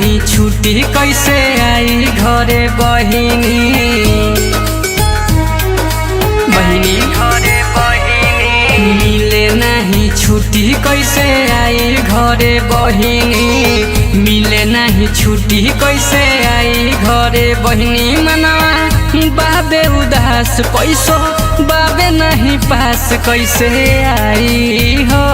नहीं छुट्टी कैसे आई घरे बहिनी बहिनी घरे बहिनी मिले नहीं छुट्टी कैसे आई घरे बहिनी मिले नहीं छुट्टी कैसे आई घरे बहिनी मनवा बाबे उदास पैसो बाबे नहीं पास कैसे आई हो